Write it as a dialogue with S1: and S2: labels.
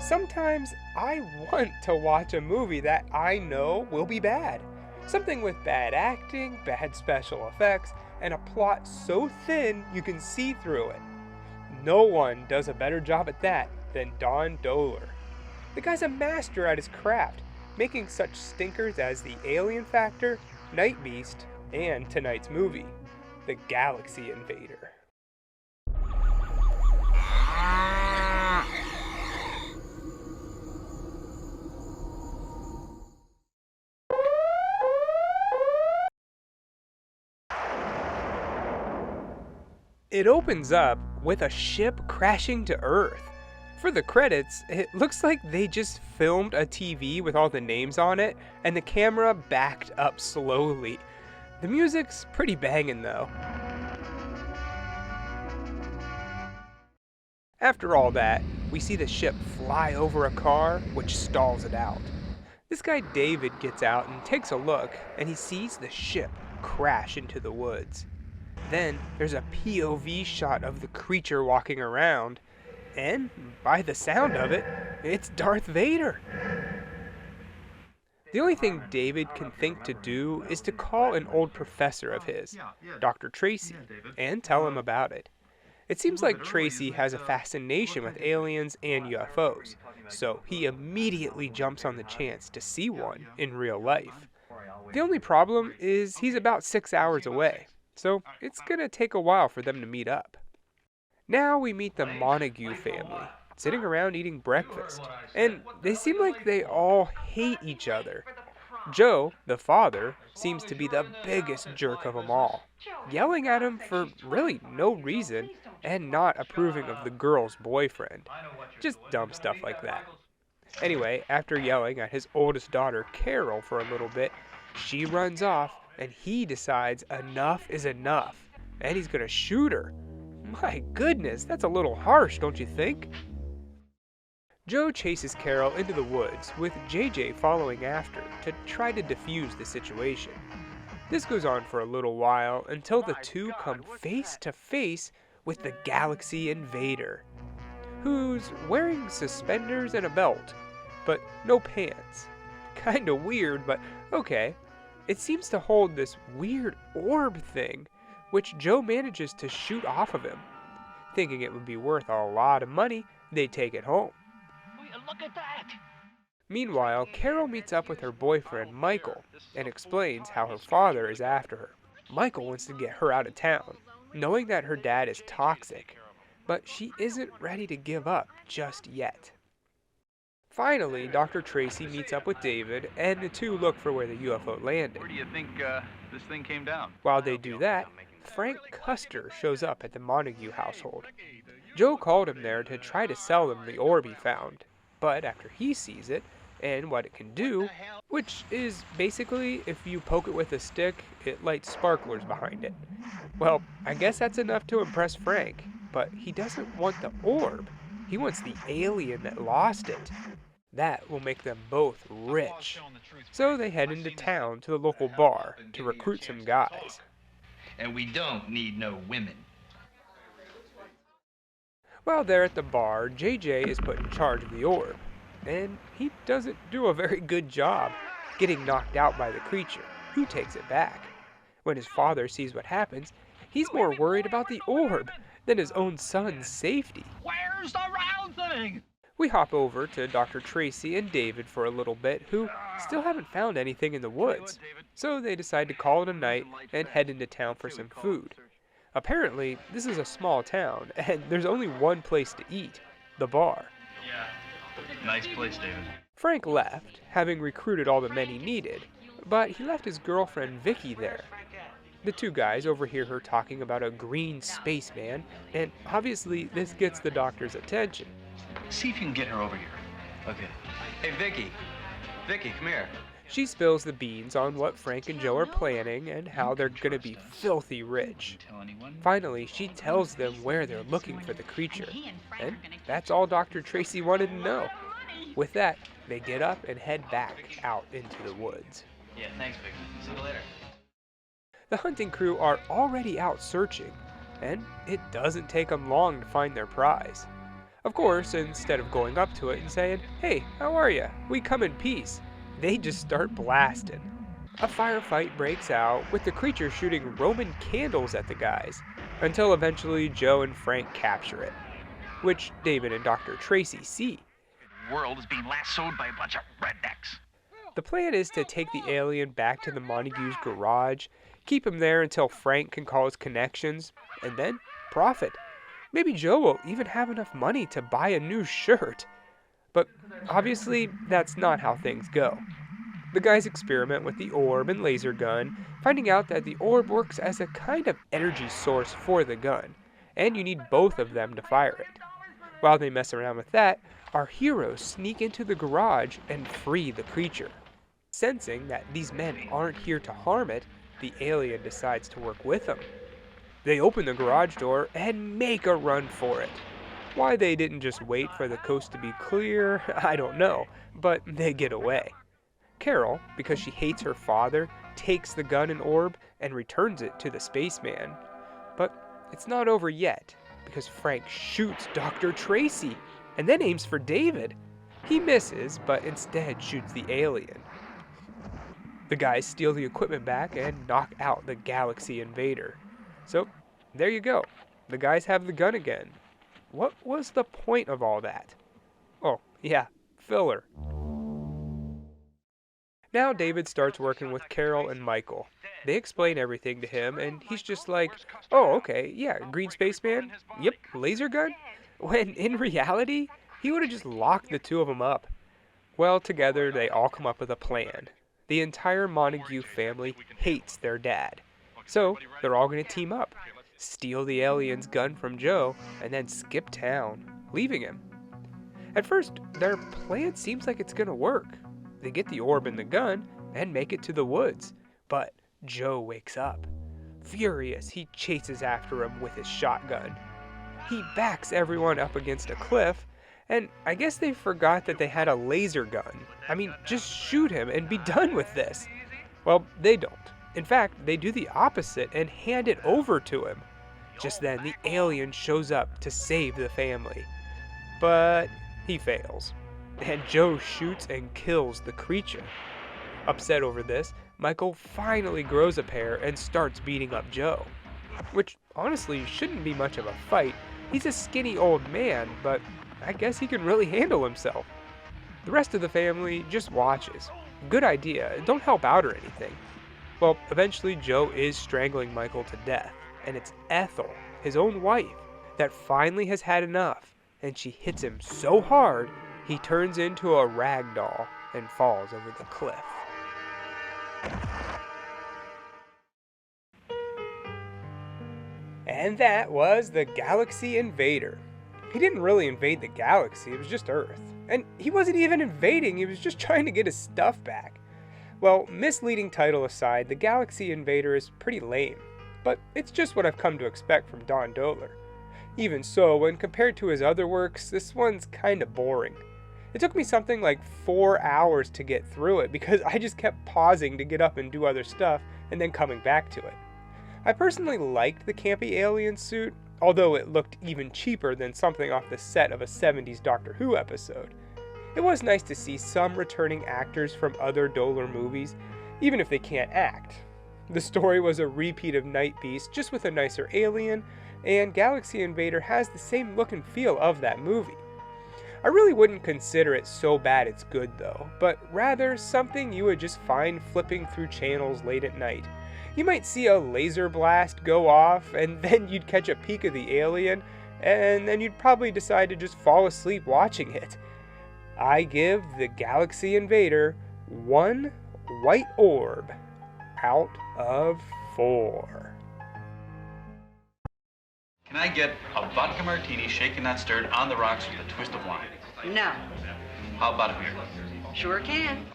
S1: sometimes I want to watch a movie that I know will be bad. Something with bad acting, bad special effects, and a plot so thin you can see through it. No one does a better job at that than Dohler. The guy's a master at his craft, making such stinkers as the Alien Factor, Night Beast, and tonight's movie, The Galaxy Invader. It opens up with a ship crashing to Earth. For the credits, it looks like they just filmed a TV with all the names on it, and the camera backed up slowly. The music's pretty banging though. After all that, we see the ship fly over a car, which stalls it out. This guy David gets out and takes a look, and he sees the ship crash into the woods. Then there's a POV shot of the creature walking around, and by the sound of it, it's Darth Vader. The only thing David can think to do is to call an old professor of his, Dr. Tracy, and tell him about it. It seems like Tracy has a fascination with aliens and UFOs, so he immediately jumps on the chance to see one in real life. The only problem is he's about 6 hours away, so it's gonna take a while for them to meet up. Now we meet the Montague family, sitting around eating breakfast, and they seem like they all hate each other. Joe, the father, seems to be the biggest jerk of them all, yelling at him for really no reason and not approving of the girl's boyfriend. Just dumb stuff like that. Anyway, after yelling at his oldest daughter, Carol, for a little bit, she runs off and he decides enough is enough, and he's gonna shoot her. My goodness, that's a little harsh, don't you think? Joe chases Carol into the woods, with JJ following after to try to defuse the situation. This goes on for a little while until the two come face to face with the Galaxy Invader, who's wearing suspenders and a belt, but no pants. Kinda weird, but okay. It seems to hold this weird orb thing, which Joe manages to shoot off of him. Thinking it would be worth a lot of money, they take it home.
S2: Look at that!
S1: Meanwhile, Carol meets up with her boyfriend, Michael, and explains how her father is after her. Michael wants to get her out of town, knowing that her dad is toxic, but she isn't ready to give up just yet. Finally, Dr. Tracy meets up with David, and the two look for where the UFO landed.
S3: Where do you think this thing came down?
S1: While they do that, Frank Custer shows up at the Montague household. Joe called him there to try to sell them the orb he found, but after he sees it, and what it can do, which is basically if you poke it with a stick, it lights sparklers behind it. Well, I guess that's enough to impress Frank, but he doesn't want the orb. He wants the alien that lost it. That will make them both rich. So they head into town to the local bar to recruit some guys.
S4: And we don't need no women.
S1: While they're at the bar, JJ is put in charge of the orb, and he doesn't do a very good job, getting knocked out by the creature, who takes it back. When his father sees what happens, he's more worried about the orb than his own son's safety.
S2: Where's the round thing?
S1: We hop over to Dr. Tracy and David for a little bit, who still haven't found anything in the woods, so they decide to call it a night and head into town for some food. Apparently, this is a small town, and there's only one place to eat, the bar.
S3: Yeah. Nice place, David.
S1: Frank left, having recruited all the men he needed, but he left his girlfriend Vicky there. The two guys overhear her talking about a green spaceman, and obviously this gets the doctor's attention.
S3: See if you can get her over here.
S4: Okay. Hey, Vicky. Vicky, come here.
S1: She spills the beans on what Frank and Joe are planning and how they're gonna be filthy rich. Finally, she tells them where they're looking for the creature, and that's all Dr. Tracy wanted to know. With that, they get up and head back out into the woods.
S4: Yeah, thanks, Vicky. See you later.
S1: The hunting crew are already out searching, and it doesn't take them long to find their prize. Of course, instead of going up to it and saying, "Hey, how are ya? We come in peace," they just start blasting. A firefight breaks out, with the creature shooting Roman candles at the guys, until eventually Joe and Frank capture it, which David and Dr. Tracy see.
S2: The world is being lassoed by a bunch of rednecks.
S1: The plan is to take the alien back to the Montague's garage, keep him there until Frank can call his connections, and then profit. Maybe Joe will even have enough money to buy a new shirt. But obviously, that's not how things go. The guys experiment with the orb and laser gun, finding out that the orb works as a kind of energy source for the gun, and you need both of them to fire it. While they mess around with that, our heroes sneak into the garage and free the creature. Sensing that these men aren't here to harm it, the alien decides to work with them. They open the garage door and make a run for it. Why they didn't just wait for the coast to be clear, I don't know, but they get away. Carol, because she hates her father, takes the gun and orb and returns it to the spaceman. But it's not over yet, because Frank shoots Dr. Tracy and then aims for David. He misses, but instead shoots the alien. The guys steal the equipment back and knock out the Galaxy Invader. So, there you go. The guys have the gun again. What was the point of all that? Oh, yeah, filler. Now David starts working with Carol and Michael. They explain everything to him, and he's just like, "Oh, okay, yeah, green spaceman? Yep, laser gun?" When in reality, he would have just locked the two of them up. Well, together they all come up with a plan. The entire Montague family hates their dad. So, they're all going to team up, steal the alien's gun from Joe, and then skip town, leaving him. At first, their plan seems like it's going to work. They get the orb and the gun and make it to the woods. But Joe wakes up. Furious, he chases after him with his shotgun. He backs everyone up against a cliff, and I guess they forgot that they had a laser gun. I mean, just shoot him and be done with this. Well, they don't. In fact, they do the opposite and hand it over to him. Just then, the alien shows up to save the family. But he fails, and Joe shoots and kills the creature. Upset over this, Michael finally grows a pair and starts beating up Joe. Which honestly shouldn't be much of a fight. He's a skinny old man, but I guess he can really handle himself. The rest of the family just watches. Good idea, don't help out or anything. Well, eventually Joe is strangling Michael to death, and it's Ethel, his own wife, that finally has had enough, and she hits him so hard, he turns into a rag doll and falls over the cliff. And that was the Galaxy Invader. He didn't really invade the galaxy, it was just Earth. And he wasn't even invading, he was just trying to get his stuff back. Well, misleading title aside, the Galaxy Invader is pretty lame. But it's just what I've come to expect from Dohler. Even so, when compared to his other works, this one's kinda boring. It took me something like 4 hours to get through it because I just kept pausing to get up and do other stuff and then coming back to it. I personally liked the campy alien suit, although it looked even cheaper than something off the set of a 70s Doctor Who episode. It was nice to see some returning actors from other Dohler movies, even if they can't act. The story was a repeat of Night Beast, just with a nicer alien, and Galaxy Invader has the same look and feel of that movie. I really wouldn't consider it so bad it's good though, but rather something you would just find flipping through channels late at night. You might see a laser blast go off, and then you'd catch a peek of the alien, and then you'd probably decide to just fall asleep watching it. I give the Galaxy Invader 1 white orb out of 4.
S3: Can I get a vodka martini shaken not stirred on the rocks with a twist of lime?
S5: No.
S3: How about a beer?
S5: Sure can.